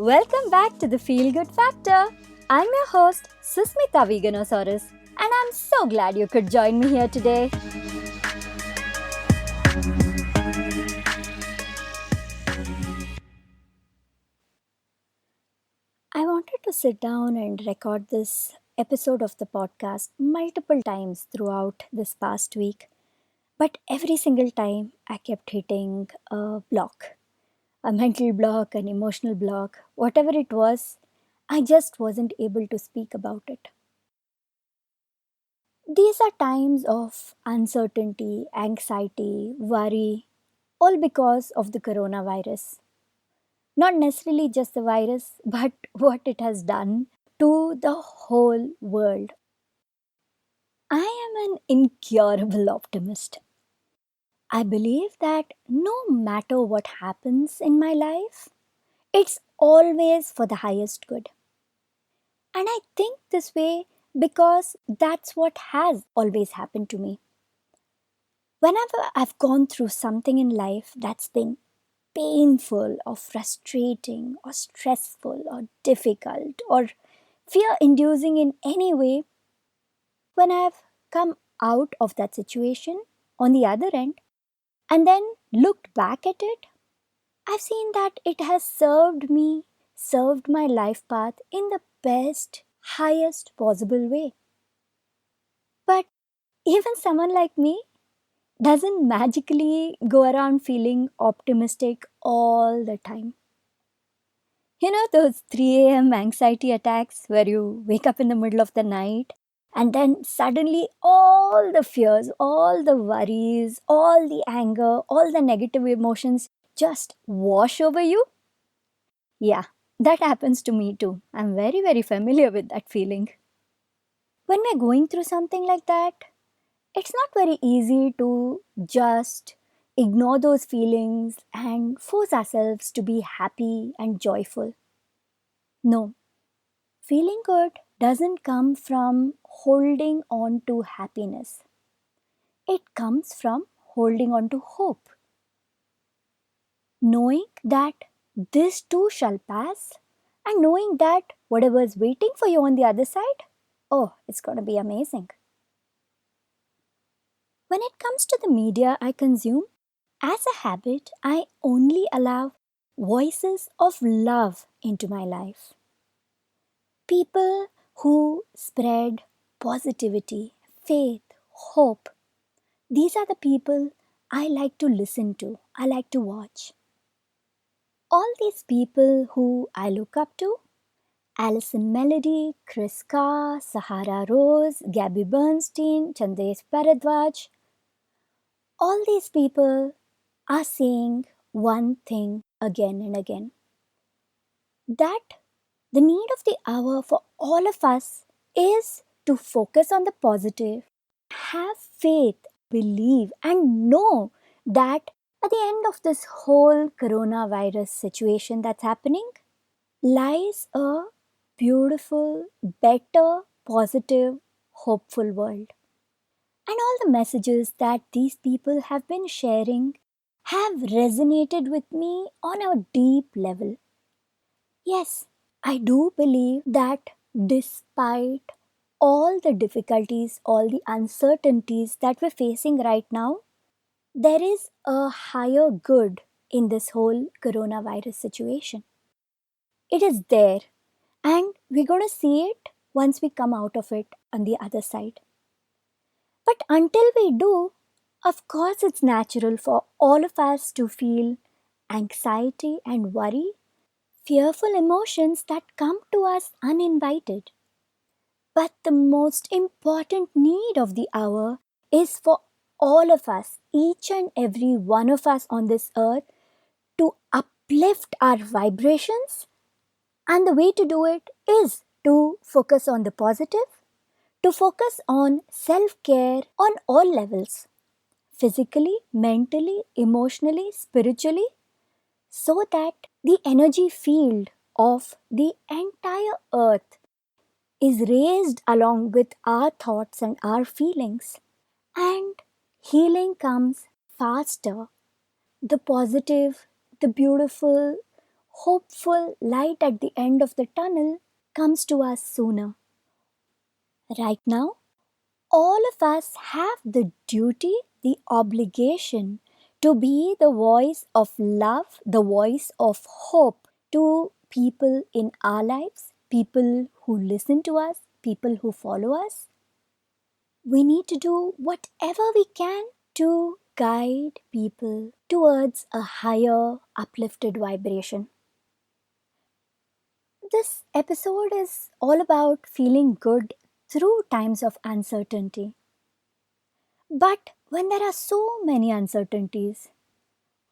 Welcome back to the Feel Good Factor. I'm your host, Susmita Veganosaurus, and I'm so glad you could join me here today. I wanted to sit down and record this episode of the podcast multiple times throughout this past week, but every single time I kept hitting a block. A mental block, an emotional block, whatever it was, I just wasn't able to speak about it. These are times of uncertainty, anxiety, worry, all because of the coronavirus. Not necessarily just the virus, but what it has done to the whole world. I am an incurable optimist. I believe that no matter what happens in my life, it's always for the highest good. And I think this way because that's what has always happened to me. Whenever I've gone through something in life that's been painful or frustrating or stressful or difficult or fear inducing in any way, when I've come out of that situation on the other end and then looked back at it, I've seen that it has served me, served my life path in the best, highest possible way. But even someone like me doesn't magically go around feeling optimistic all the time. You know those 3 a.m. anxiety attacks where you wake up in the middle of the night and then suddenly all the fears, all the worries, all the anger, all the negative emotions just wash over you? Yeah, that happens to me too. I'm very, very familiar with that feeling. When we're going through something like that, it's not very easy to just ignore those feelings and force ourselves to be happy and joyful. No, feeling good doesn't come from holding on to happiness. It comes from holding on to hope, knowing that this too shall pass, and knowing that whatever is waiting for you on the other side, oh, it's going to be amazing. When it comes to the media I consume, as a habit, I only allow voices of love into my life. People who spread positivity, faith, hope. These are the people I like to listen to, I like to watch. All these people who I look up to, Alison Melody, Chris Carr, Sahara Rose, Gabby Bernstein, Chandesh Bharadwaj, all these people are saying one thing again and again, that the need of the hour for all of us is to focus on the positive, have faith, believe, and know that at the end of this whole coronavirus situation that's happening lies a beautiful, better, positive, hopeful world. And all the messages that these people have been sharing have resonated with me on a deep level. Yes, I do believe that despite all the difficulties, all the uncertainties that we're facing right now, there is a higher good in this whole coronavirus situation. It is there, and we're going to see it once we come out of it on the other side. But until we do, of course, it's natural for all of us to feel anxiety and worry, fearful emotions that come to us uninvited. But the most important need of the hour is for all of us, each and every one of us on this earth, to uplift our vibrations. And the way to do it is to focus on the positive, to focus on self care on all levels, physically, mentally, emotionally, spiritually, so that the energy field of the entire earth is raised along with our thoughts and our feelings. And healing comes faster. The positive, the beautiful, hopeful light at the end of the tunnel comes to us sooner. Right now, all of us have the duty, the obligation to be the voice of love, the voice of hope to people in our lives, people who listen to us, people who follow us. We need to do whatever we can to guide people towards a higher, uplifted vibration. This episode is all about feeling good through times of uncertainty. But when there are so many uncertainties,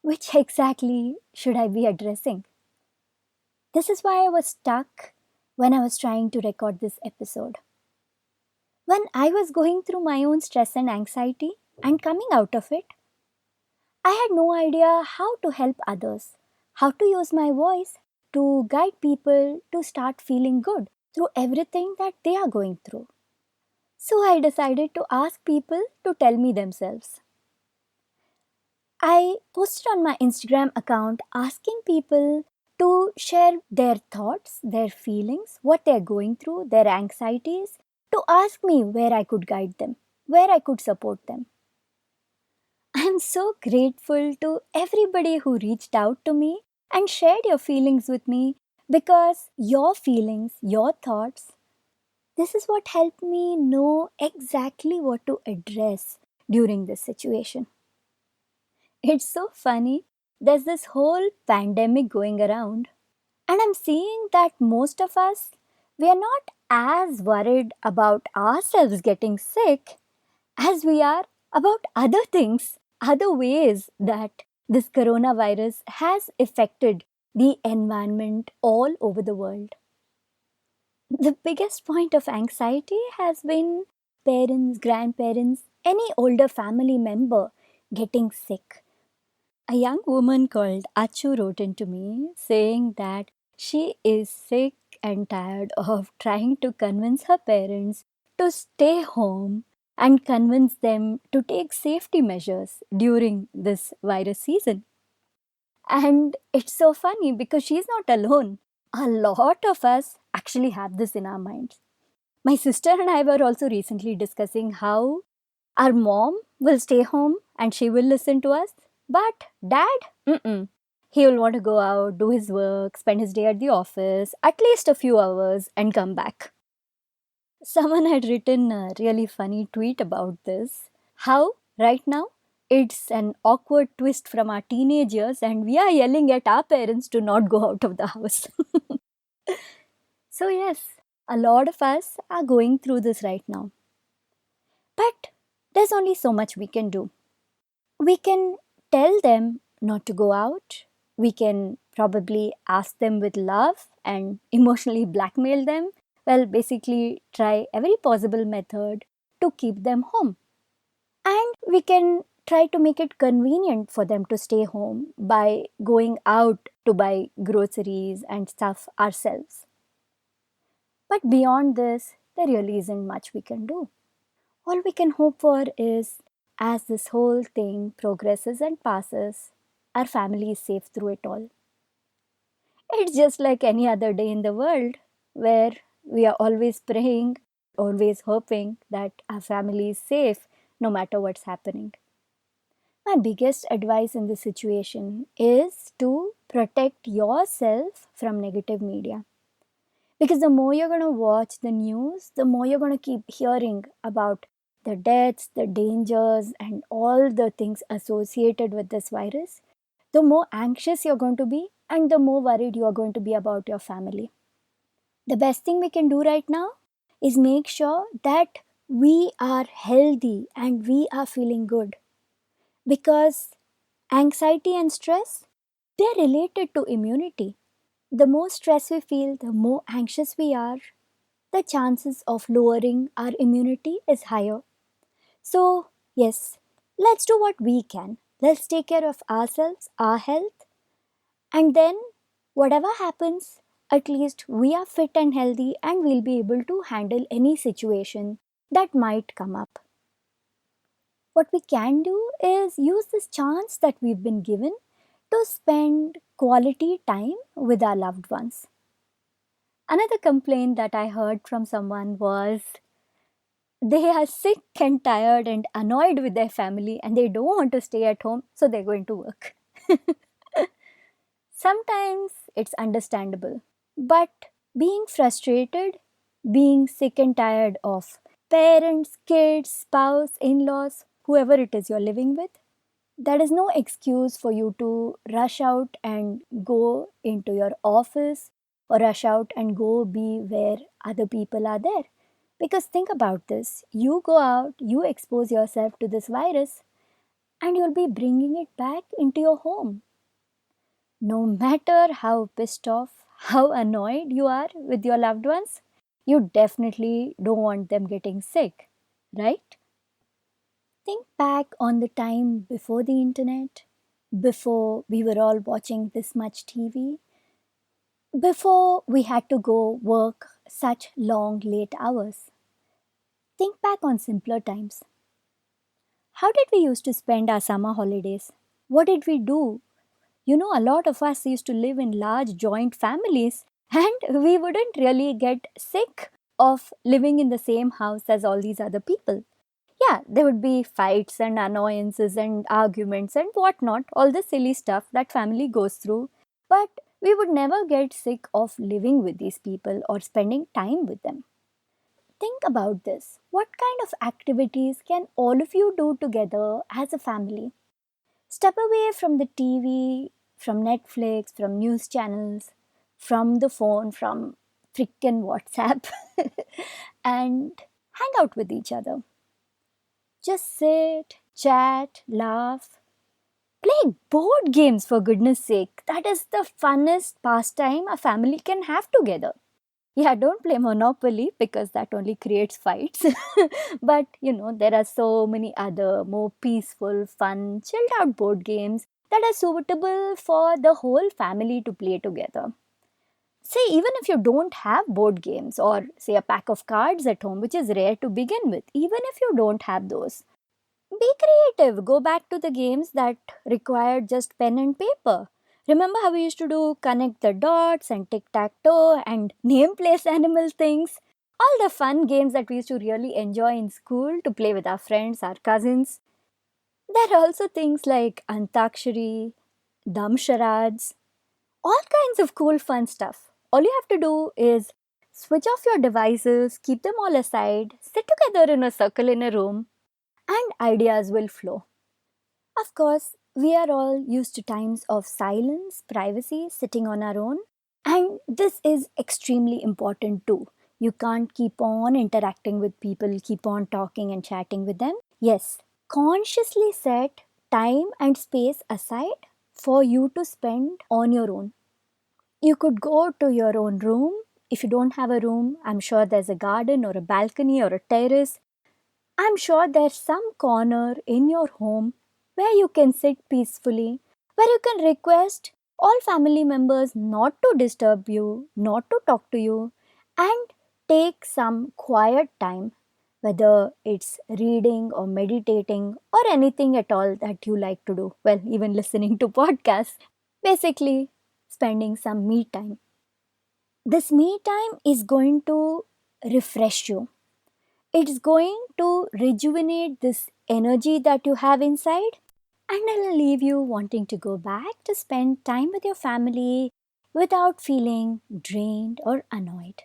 which exactly should I be addressing? This is why I was stuck when I was trying to record this episode. When I was going through my own stress and anxiety and coming out of it, I had no idea how to help others, how to use my voice to guide people to start feeling good through everything that they are going through. So I decided to ask people to tell me themselves. I posted on my Instagram account asking people to share their thoughts, their feelings, what they're going through, their anxieties, to ask me where I could guide them, where I could support them. I'm so grateful to everybody who reached out to me and shared your feelings with me because your feelings, your thoughts, this is what helped me know exactly what to address during this situation. It's so funny. There's this whole pandemic going around, and I'm seeing that most of us, we are not as worried about ourselves getting sick as we are about other things, other ways that this coronavirus has affected the environment all over the world. The biggest point of anxiety has been parents, grandparents, any older family member getting sick. A young woman called Achu wrote into me saying that she is sick and tired of trying to convince her parents to stay home and convince them to take safety measures during this virus season. And it's so funny because she's not alone. A lot of us actually have this in our minds. My sister and I were also recently discussing how our mom will stay home and she will listen to us, but dad, he will want to go out, do his work, spend his day at the office, at least a few hours, and come back. Someone had written a really funny tweet about this. How, right now, it's an awkward twist from our teenagers, and we are yelling at our parents to not go out of the house. So, yes, a lot of us are going through this right now. But there's only so much we can do. We can tell them not to go out. We can probably ask them with love and emotionally blackmail them. Well, basically, try every possible method to keep them home. And we can try to make it convenient for them to stay home by going out to buy groceries and stuff ourselves. But beyond this, there really isn't much we can do. All we can hope for is, as this whole thing progresses and passes, our family is safe through it all. It's just like any other day in the world where we are always praying, always hoping that our family is safe no matter what's happening. My biggest advice in this situation is to protect yourself from negative media. Because the more you're going to watch the news, the more you're going to keep hearing about the deaths, the dangers, and all the things associated with this virus, the more anxious you're going to be and the more worried you're going to be about your family. The best thing we can do right now is make sure that we are healthy and we are feeling good. Because anxiety and stress, they're related to immunity. The more stress we feel, the more anxious we are, the chances of lowering our immunity is higher. So, yes, let's do what we can. Let's take care of ourselves, our health, and then whatever happens, at least we are fit and healthy and we'll be able to handle any situation that might come up. What we can do is use this chance that we've been given to spend quality time with our loved ones. Another complaint that I heard from someone was they are sick and tired and annoyed with their family and they don't want to stay at home, so they're going to work. Sometimes it's understandable, but being frustrated, being sick and tired of parents, kids, spouse, in laws, whoever it is you're living with, that is no excuse for you to rush out and go into your office or rush out and go be where other people are there. Because think about this, you go out, you expose yourself to this virus, and you'll be bringing it back into your home. No matter how pissed off, how annoyed you are with your loved ones, you definitely don't want them getting sick, right? Think back on the time before the internet, before we were all watching this much TV, before we had to go work such long, late hours. Think back on simpler times. How did we used to spend our summer holidays? What did we do? A lot of us used to live in large joint families and we wouldn't really get sick of living in the same house as all these other people. Yeah, there would be fights and annoyances and arguments and whatnot, all the silly stuff that family goes through. But we would never get sick of living with these people or spending time with them. Think about this. What kind of activities can all of you do together as a family? Step away from the TV, from Netflix, from news channels, from the phone, from frickin' WhatsApp, and hang out with each other. Just sit, chat, laugh, play board games for goodness sake. That is the funnest pastime a family can have together. Yeah, don't play Monopoly because that only creates fights. But there are so many other more peaceful, fun, chilled out board games that are suitable for the whole family to play together. Say, even if you don't have board games or say a pack of cards at home, which is rare to begin with, even if you don't have those, be creative. Go back to the games that required just pen and paper. Remember how we used to do connect the dots and tic tac toe and name place animal things? All the fun games that we used to really enjoy in school to play with our friends, our cousins. There are also things like Antakshari, Dam Charades, all kinds of cool fun stuff. All you have to do is switch off your devices, keep them all aside, sit together in a circle in a room, and ideas will flow. Of course, we are all used to times of silence, privacy, sitting on our own, and this is extremely important too. You can't keep on interacting with people, keep on talking and chatting with them. Yes, consciously set time and space aside for you to spend on your own. You could go to your own room. If you don't have a room, I'm sure there's a garden or a balcony or a terrace. I'm sure there's some corner in your home where you can sit peacefully, where you can request all family members not to disturb you, not to talk to you, and take some quiet time, whether it's reading or meditating or anything at all that you like to do. Well, even listening to podcasts. Basically, spending some me time. This me time is going to refresh you. It's going to rejuvenate this energy that you have inside and it'll leave you wanting to go back to spend time with your family without feeling drained or annoyed.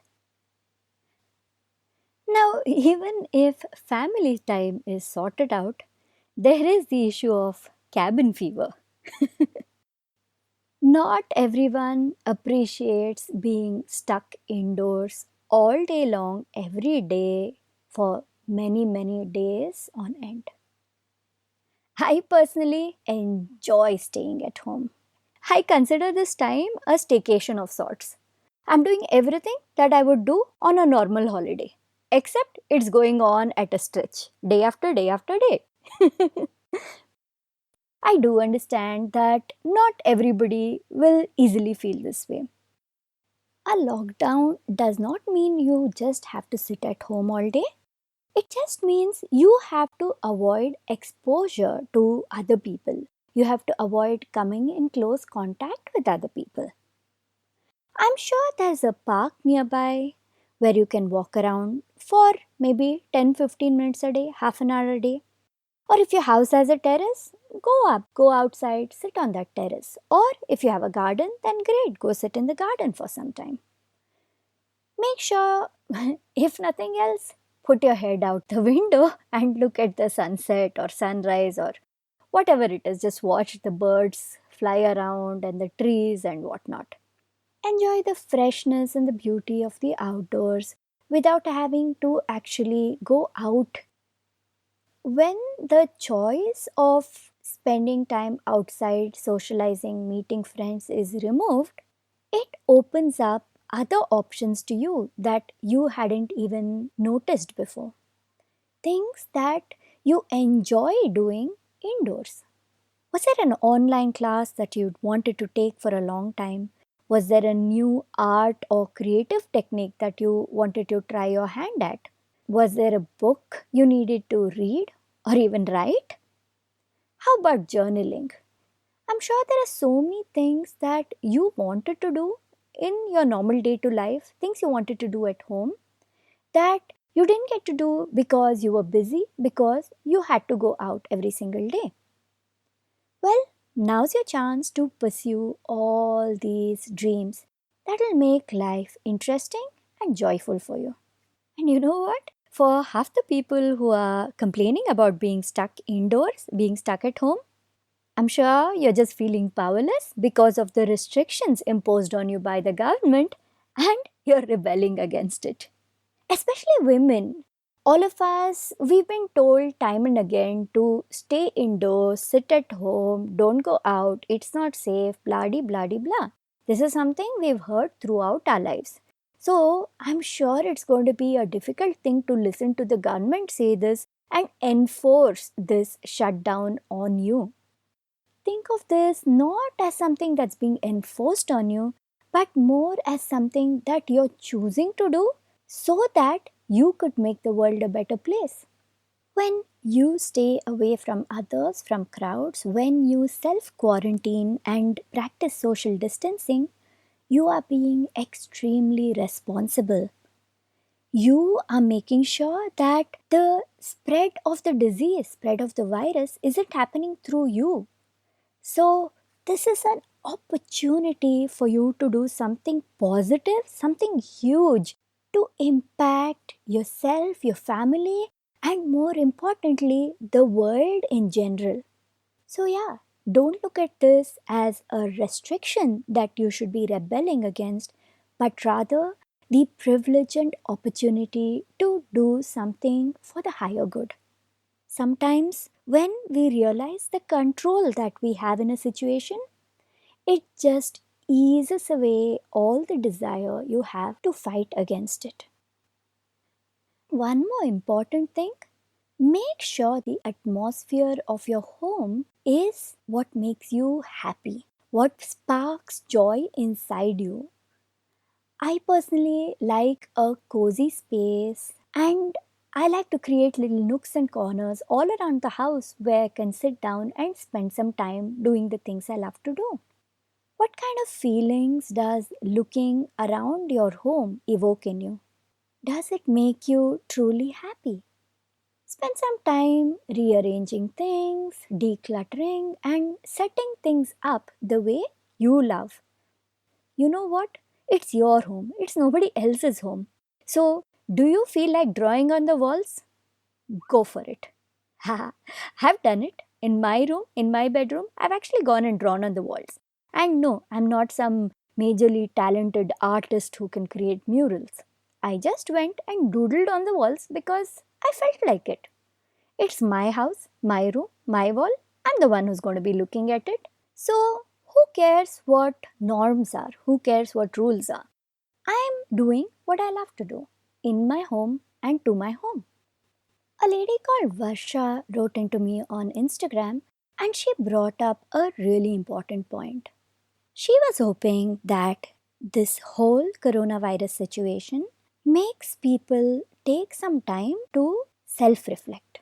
Now, even if family time is sorted out, there is the issue of cabin fever. Not everyone appreciates being stuck indoors all day long, every day, for many, many days on end. I personally enjoy staying at home. I consider this time a staycation of sorts. I'm doing everything that I would do on a normal holiday, except it's going on at a stretch, day after day after day. I do understand that not everybody will easily feel this way. A lockdown does not mean you just have to sit at home all day. It just means you have to avoid exposure to other people. You have to avoid coming in close contact with other people. I'm sure there's a park nearby where you can walk around for maybe 10-15 minutes a day, half an hour a day. Or if your house has a terrace, go up, go outside, sit on that terrace. Or if you have a garden, then great, go sit in the garden for some time. Make sure, if nothing else, put your head out the window and look at the sunset or sunrise or whatever it is. Just watch the birds fly around and the trees and whatnot. Enjoy the freshness and the beauty of the outdoors without having to actually go out. When the choice of spending time outside, socializing, meeting friends is removed, it opens up other options to you that you hadn't even noticed before. Things that you enjoy doing indoors. Was there an online class that you wanted to take for a long time? Was there a new art or creative technique that you wanted to try your hand at? Was there a book you needed to read or even write? How about journaling? I'm sure there are so many things that you wanted to do in your normal day to life, things you wanted to do at home that you didn't get to do because you were busy, because you had to go out every single day. Well, now's your chance to pursue all these dreams that will make life interesting and joyful for you. And you know what? For half the people who are complaining about being stuck indoors, being stuck at home, I'm sure you're just feeling powerless because of the restrictions imposed on you by the government and you're rebelling against it. Especially women. All of us, we've been told time and again to stay indoors, sit at home, don't go out, it's not safe, blah de blah de blah. This is something we've heard throughout our lives. So I'm sure it's going to be a difficult thing to listen to the government say this and enforce this shutdown on you. Think of this not as something that's being enforced on you, but more as something that you're choosing to do so that you could make the world a better place. When you stay away from others, from crowds, when you self quarantine and practice social distancing, you are being extremely responsible. You are making sure that the spread of the disease, spread of the virus, isn't happening through you. So, this is an opportunity for you to do something positive, something huge to impact yourself, your family, and more importantly, the world in general. So, yeah, don't look at this as a restriction that you should be rebelling against, but rather the privilege and opportunity to do something for the higher good. Sometimes, when we realize the control that we have in a situation, it just eases away all the desire you have to fight against it. One more important thing, make sure the atmosphere of your home is what makes you happy, what sparks joy inside you. I personally like a cozy space and I like to create little nooks and corners all around the house where I can sit down and spend some time doing the things I love to do. What kind of feelings does looking around your home evoke in you? Does it make you truly happy? Spend some time rearranging things, decluttering, and setting things up the way you love. You know what? It's your home, it's nobody else's home. So, do you feel like drawing on the walls? Go for it. Haha, I've done it. In my room, in my bedroom, I've actually gone and drawn on the walls. And no, I'm not some majorly talented artist who can create murals. I just went and doodled on the walls because I felt like it. It's my house, my room, my wall. I'm the one who's going to be looking at it. So, who cares what norms are? Who cares what rules are? I'm doing what I love to do in my home and to my home. A lady called Varsha wrote into me on Instagram and she brought up a really important point. She was hoping that this whole coronavirus situation makes people take some time to self reflect.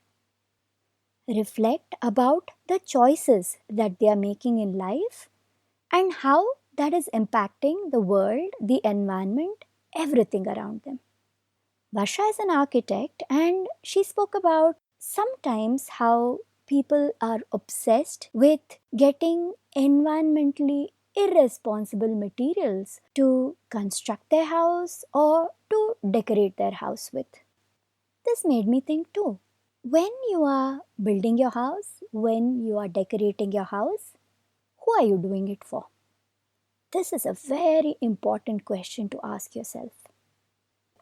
reflect about the choices that they are making in life and how that is impacting the world, the environment, everything around them. Varsha is an architect and she spoke about sometimes how people are obsessed with getting environmentally irresponsible materials to construct their house or to decorate their house with. This made me think too. When you are building your house, when you are decorating your house, who are you doing it for? This is a very important question to ask yourself.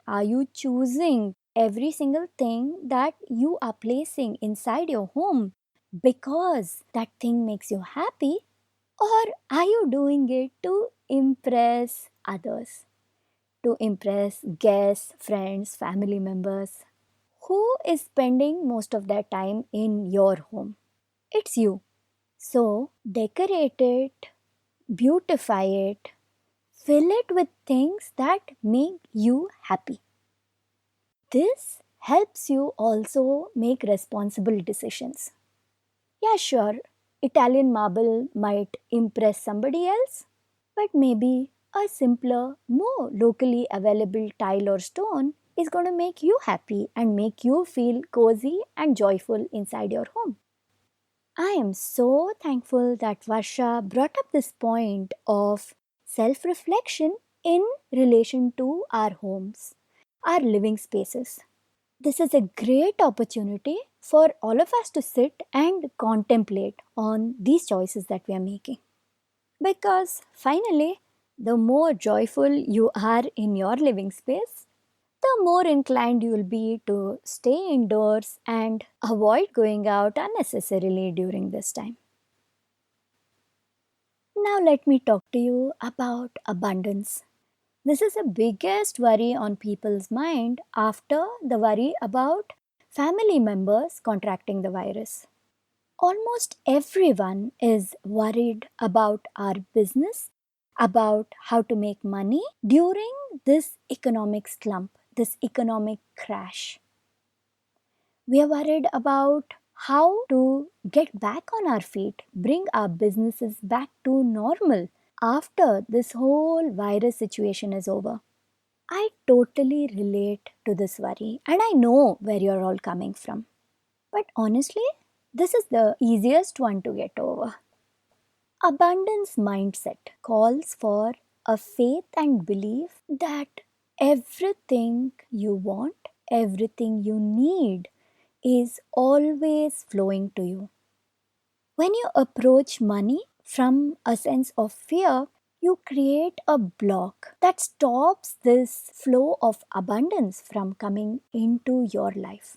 Are you choosing every single thing that you are placing inside your home because that thing makes you happy? Or are you doing it to impress others? To impress guests, friends, family members? Who is spending most of their time in your home? It's you. So decorate it, beautify it, fill it with things that make you happy. This helps you also make responsible decisions. Yeah, sure, Italian marble might impress somebody else, but maybe a simpler, more locally available tile or stone is going to make you happy and make you feel cozy and joyful inside your home. I am so thankful that Varsha brought up this point of self reflection in relation to our homes, our living spaces. This is a great opportunity for all of us to sit and contemplate on these choices that we are making. Because finally, the more joyful you are in your living space, the more inclined you will be to stay indoors and avoid going out unnecessarily during this time. Now, let me talk to you about abundance. This is the biggest worry on people's mind after the worry about family members contracting the virus. Almost everyone is worried about our business, about how to make money during this economic slump, this economic crash. We are worried about how to get back on our feet, bring our businesses back to normal after this whole virus situation is over. I totally relate to this worry and I know where you're all coming from. But honestly, this is the easiest one to get over. Abundance mindset calls for a faith and belief that everything you want, everything you need is always flowing to you. When you approach money from a sense of fear, you create a block that stops this flow of abundance from coming into your life.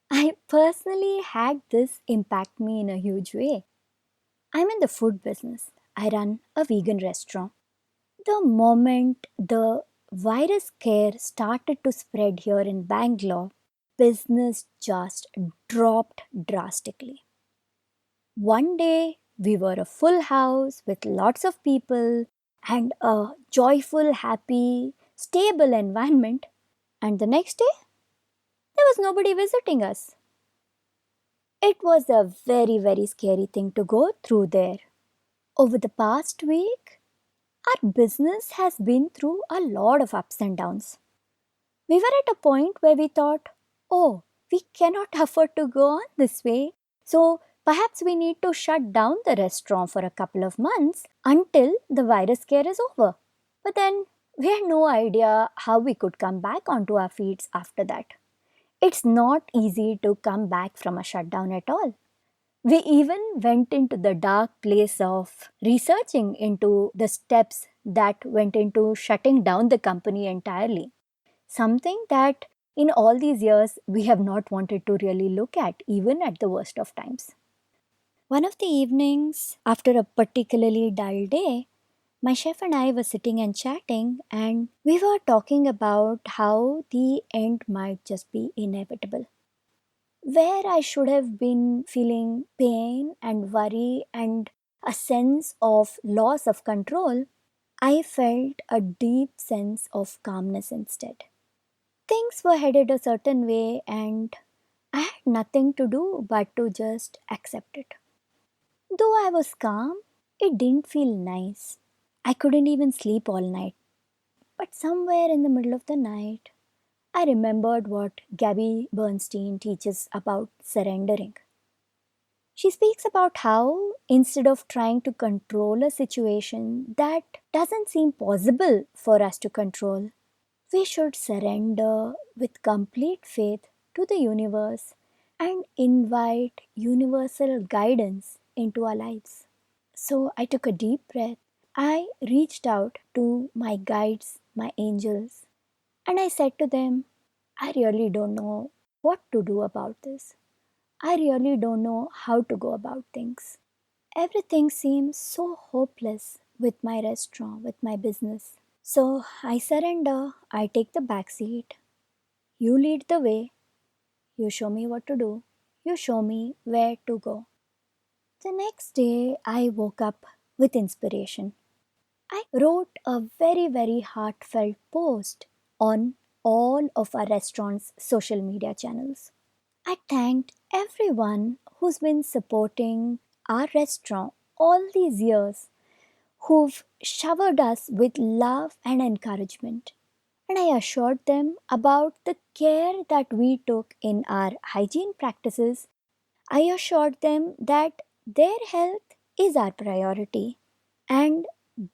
I personally had this impact me in a huge way. I'm in the food business. I run a vegan restaurant. The moment the virus scare started to spread here in Bangalore, business just dropped drastically. One day, we were a full house with lots of people and a joyful, happy, stable environment. And the next day, there was nobody visiting us. It was a very, very scary thing to go through there. Over the past week, our business has been through a lot of ups and downs. We were at a point where we thought, oh, we cannot afford to go on this way. So perhaps we need to shut down the restaurant for a couple of months until the virus scare is over. But then we had no idea how we could come back onto our feet after that. It's not easy to come back from a shutdown at all. We even went into the dark place of researching into the steps that went into shutting down the company entirely. Something that in all these years we have not wanted to really look at, even at the worst of times. One of the evenings, after a particularly dull day, my chef and I were sitting and chatting, and we were talking about how the end might just be inevitable. Where I should have been feeling pain and worry and a sense of loss of control, I felt a deep sense of calmness instead. Things were headed a certain way, and I had nothing to do but to just accept it. Though I was calm, it didn't feel nice. I couldn't even sleep all night. But somewhere in the middle of the night, I remembered what Gabby Bernstein teaches about surrendering. She speaks about how, instead of trying to control a situation that doesn't seem possible for us to control, we should surrender with complete faith to the universe and invite universal guidance into our lives. So I took a deep breath. I reached out to my guides, my angels, and I said to them, I really don't know what to do about this. I really don't know how to go about things. Everything seems so hopeless with my restaurant, with my business. So I surrender, I take the back seat. You lead the way, you show me what to do, you show me where to go. The next day, I woke up with inspiration. I wrote a very heartfelt post on all of our restaurant's social media channels. I thanked everyone who's been supporting our restaurant all these years, who've showered us with love and encouragement. And I assured them about the care that we took in our hygiene practices. I assured them that their health is our priority. And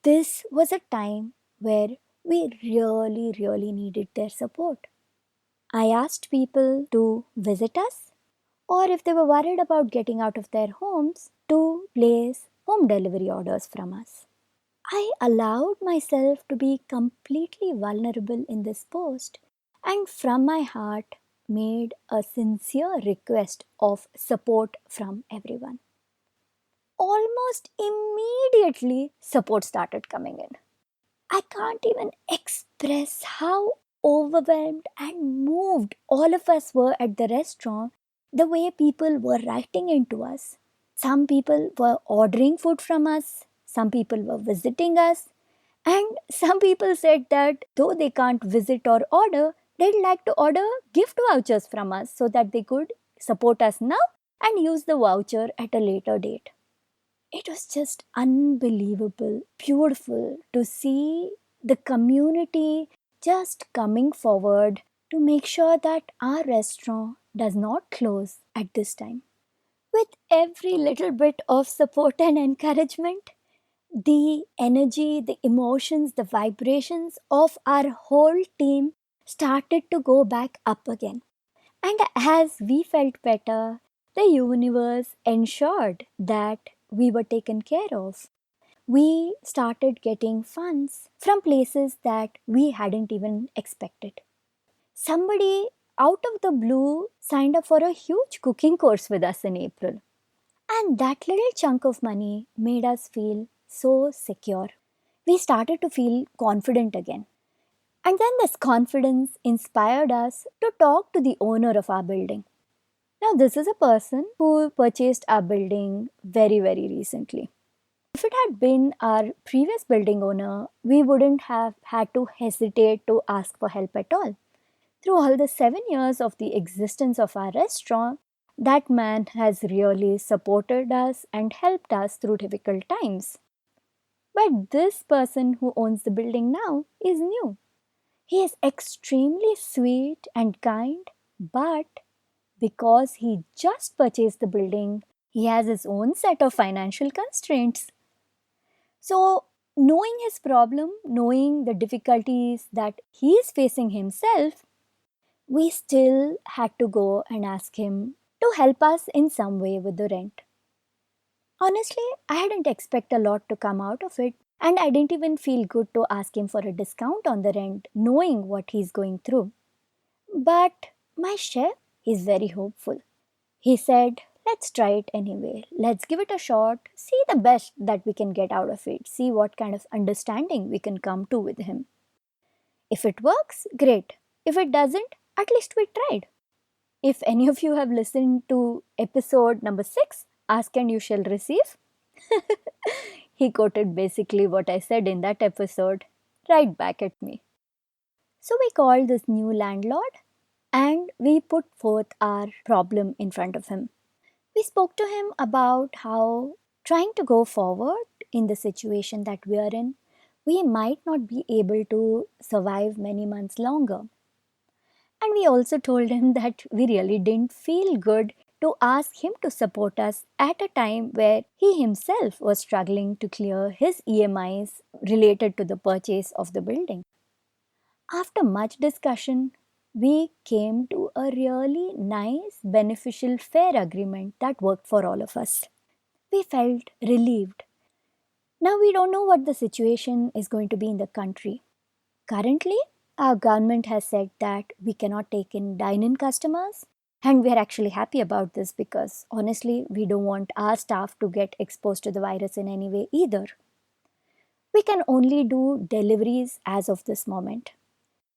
this was a time where we really needed their support. I asked people to visit us, or if they were worried about getting out of their homes, to place home delivery orders from us. I allowed myself to be completely vulnerable in this post and from my heart made a sincere request of support from everyone. Almost immediately, support started coming in. I can't even express how overwhelmed and moved all of us were at the restaurant, the way people were writing into us. Some people were ordering food from us, some people were visiting us, and some people said that though they can't visit or order, they'd like to order gift vouchers from us so that they could support us now and use the voucher at a later date. It was just unbelievable, beautiful to see the community just coming forward to make sure that our restaurant does not close at this time. With every little bit of support and encouragement, the energy, the emotions, the vibrations of our whole team started to go back up again. And as we felt better, the universe ensured that we were taken care of. We started getting funds from places that we hadn't even expected. Somebody out of the blue signed up for a huge cooking course with us in April. And that little chunk of money made us feel so secure. We started to feel confident again. And then this confidence inspired us to talk to the owner of our building. Now, this is a person who purchased our building very recently. If it had been our previous building owner, we wouldn't have had to hesitate to ask for help at all. Through all the 7 years of the existence of our restaurant, that man has really supported us and helped us through difficult times. But this person who owns the building now is new. He is extremely sweet and kind, but because he just purchased the building, he has his own set of financial constraints. So, knowing his problem, knowing the difficulties that he is facing himself, we still had to go and ask him to help us in some way with the rent. Honestly, I hadn't expected a lot to come out of it, and I didn't even feel good to ask him for a discount on the rent, knowing what he's going through. But my chef is very hopeful. He said, let's try it anyway. Let's give it a shot, see the best that we can get out of it, see what kind of understanding we can come to with him. If it works, great. If it doesn't, at least we tried. If any of you have listened to episode number 6, Ask and You Shall Receive, he quoted basically what I said in that episode right back at me. So we called this new landlord and we put forth our problem in front of him. We spoke to him about how trying to go forward in the situation that we are in, we might not be able to survive many months longer. And we also told him that we really didn't feel good to ask him to support us at a time where he himself was struggling to clear his EMIs related to the purchase of the building. After much discussion, we came to a really nice, beneficial, fair agreement that worked for all of us. We felt relieved. Now we don't know what the situation is going to be in the country. Currently, our government has said that we cannot take in dine in customers, and we are actually happy about this because honestly, we don't want our staff to get exposed to the virus in any way either. We can only do deliveries as of this moment.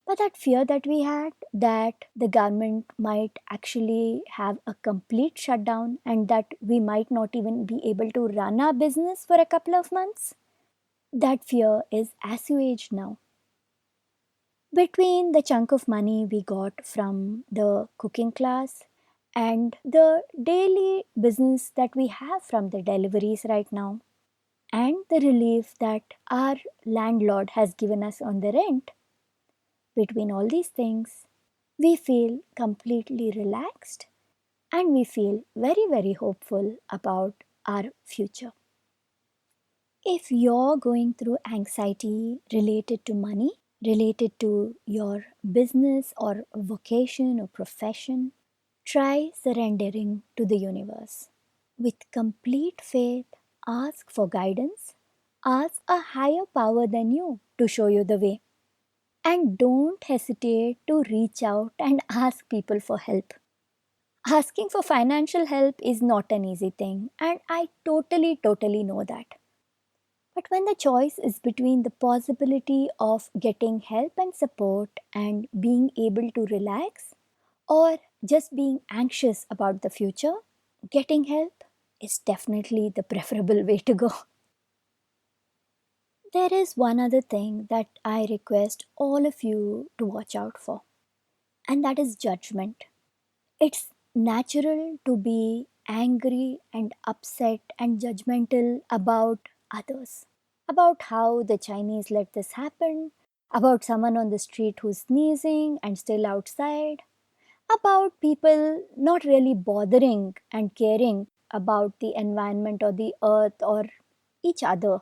But that fear that we had that the government might actually have a complete shutdown and that we might not even be able to run our business for a couple of months, that fear is assuaged now. Between the chunk of money we got from the cooking class and the daily business that we have from the deliveries right now, and the relief that our landlord has given us on the rent, between all these things, we feel completely relaxed and we feel very, very hopeful about our future. If you're going through anxiety related to money, related to your business or vocation or profession, try surrendering to the universe. With complete faith, ask for guidance, ask a higher power than you to show you the way. And don't hesitate to reach out and ask people for help. Asking for financial help is not an easy thing, and I totally know that. But when the choice is between the possibility of getting help and support and being able to relax, or just being anxious about the future, getting help is definitely the preferable way to go. There is one other thing that I request all of you to watch out for, and that is judgment. It's natural to be angry and upset and judgmental about others, about how the Chinese let this happen, about someone on the street who's sneezing and still outside, about people not really bothering and caring about the environment or the earth or each other.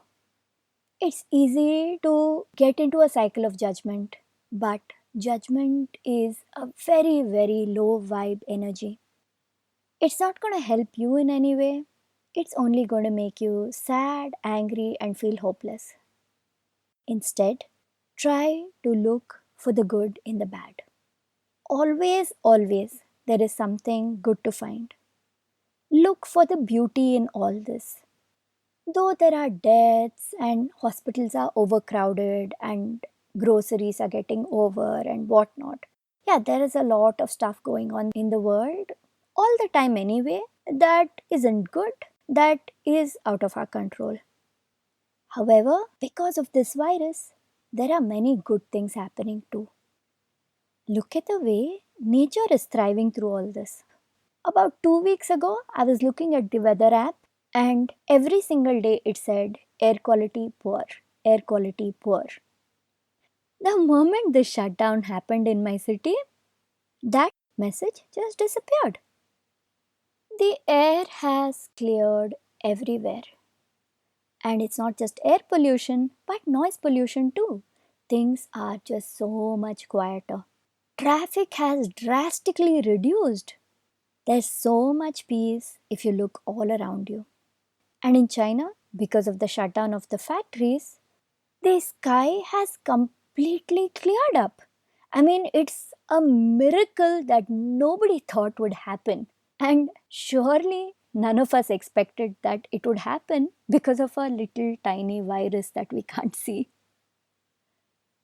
It's easy to get into a cycle of judgment, but judgment is a very, very low vibe energy. It's not going to help you in any way. It's only going to make you sad, angry, and feel hopeless. Instead, try to look for the good in the bad. Always, there is something good to find. Look for the beauty in all this. Though there are deaths and hospitals are overcrowded and groceries are getting over and whatnot, yeah, there is a lot of stuff going on in the world all the time anyway that isn't good, that is out of our control. However, because of this virus, there are many good things happening too. Look at the way nature is thriving through all this. About 2 weeks ago, I was looking at the weather app, and every single day it said air quality poor, air quality poor. The moment the shutdown happened in my city, that message just disappeared. The air has cleared everywhere. And it's not just air pollution, but noise pollution too. Things are just so much quieter. Traffic has drastically reduced. There's so much peace if you look all around you. And in China, because of the shutdown of the factories, the sky has completely cleared up. I mean, it's a miracle that nobody thought would happen. And surely none of us expected that it would happen because of a little tiny virus that we can't see.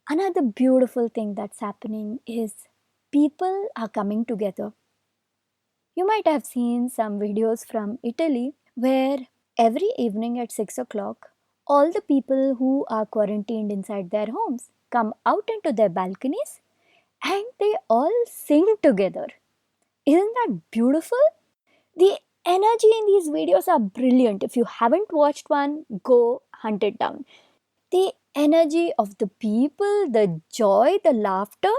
Another beautiful thing that's happening is people are coming together. You might have seen some videos from Italy where every evening at 6 o'clock, all the people who are quarantined inside their homes come out into their balconies and they all sing together. Isn't that beautiful? The energy in these videos are brilliant. If you haven't watched one, go hunt it down. The energy of the people, the joy, the laughter.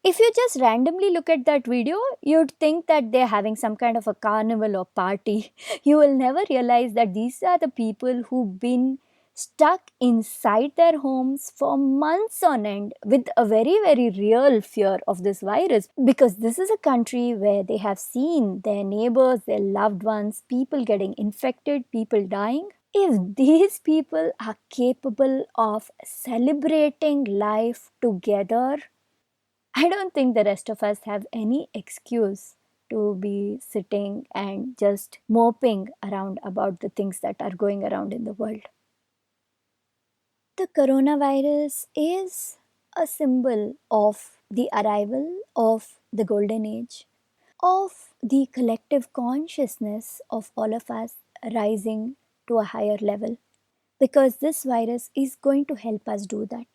If you just randomly look at that video, you'd think that they're having some kind of a carnival or party. You will never realize that these are the people who've been stuck inside their homes for months on end with a very, very real fear of this virus. Because this is a country where they have seen their neighbors, their loved ones, people getting infected, people dying. If these people are capable of celebrating life together, I don't think the rest of us have any excuse to be sitting and just moping around about the things that are going around in the world. The coronavirus is a symbol of the arrival of the golden age, of the collective consciousness of all of us rising to a higher level, because this virus is going to help us do that.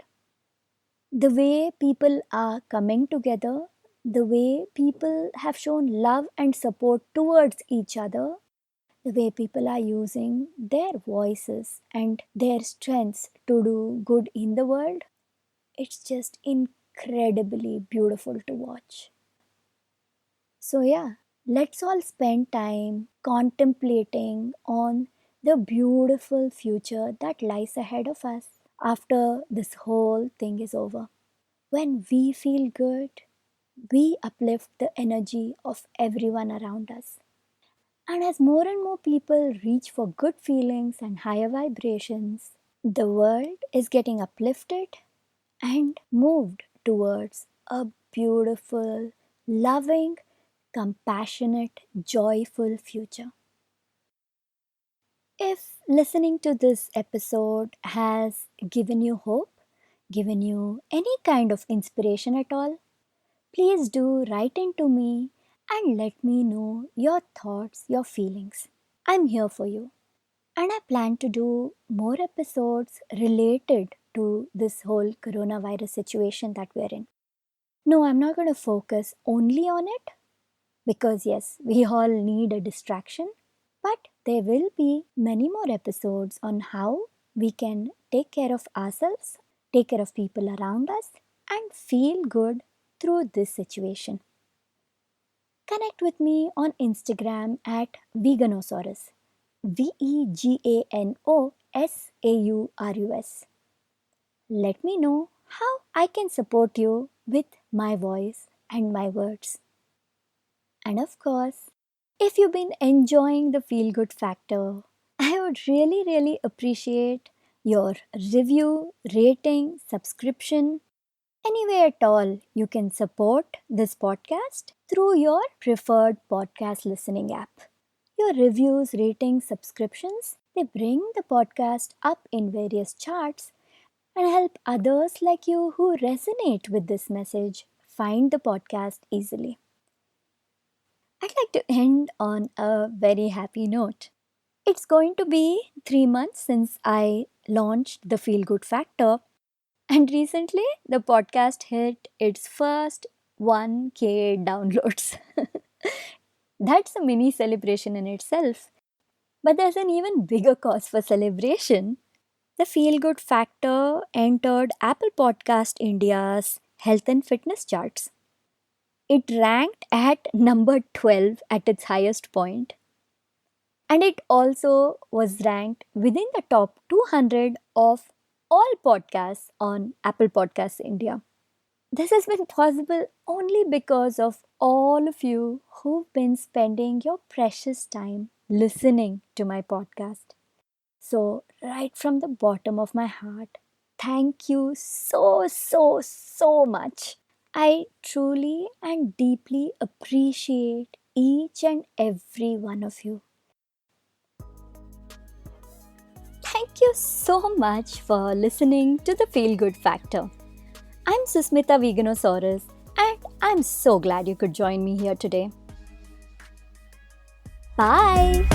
The way people are coming together, the way people have shown love and support towards each other, the way people are using their voices and their strengths to do good in the world, it's just incredibly beautiful to watch. So, yeah, let's all spend time contemplating on the beautiful future that lies ahead of us after this whole thing is over. When we feel good, we uplift the energy of everyone around us. And as more and more people reach for good feelings and higher vibrations, the world is getting uplifted and moved towards a beautiful, loving, compassionate, joyful future. If listening to this episode has given you hope, given you any kind of inspiration at all, please do write into me and let me know your thoughts, your feelings. I'm here for you. And I plan to do more episodes related to this whole coronavirus situation that we're in. No, I'm not going to focus only on it because, yes, we all need a distraction. But there will be many more episodes on how we can take care of ourselves, take care of people around us, and feel good through this situation. Connect with me on Instagram at Veganosaurus. Veganosaurus. Let me know how I can support you with my voice and my words. And of course, if you've been enjoying the feel good factor, I would really, really appreciate your review, rating, subscription. Any way at all, you can support this podcast through your preferred podcast listening app. Your reviews, ratings, subscriptions, they bring the podcast up in various charts and help others like you who resonate with this message find the podcast easily. I'd like to end on a very happy note. It's going to be 3 months since I launched the Feel Good Factor, and recently the podcast hit its first 1K downloads. That's a mini celebration in itself. But there's an even bigger cause for celebration. The Feel Good Factor entered Apple Podcast India's health and fitness charts. It ranked at number 12 at its highest point. And it also was ranked within the top 200 of all podcasts on Apple Podcasts India. This has been possible only because of all of you who've been spending your precious time listening to my podcast. So, right from the bottom of my heart, thank you so much. I truly and deeply appreciate each and every one of you. Thank you so much for listening to the Feel Good Factor. I'm Susmita Veganosaurus, and I'm so glad you could join me here today. Bye!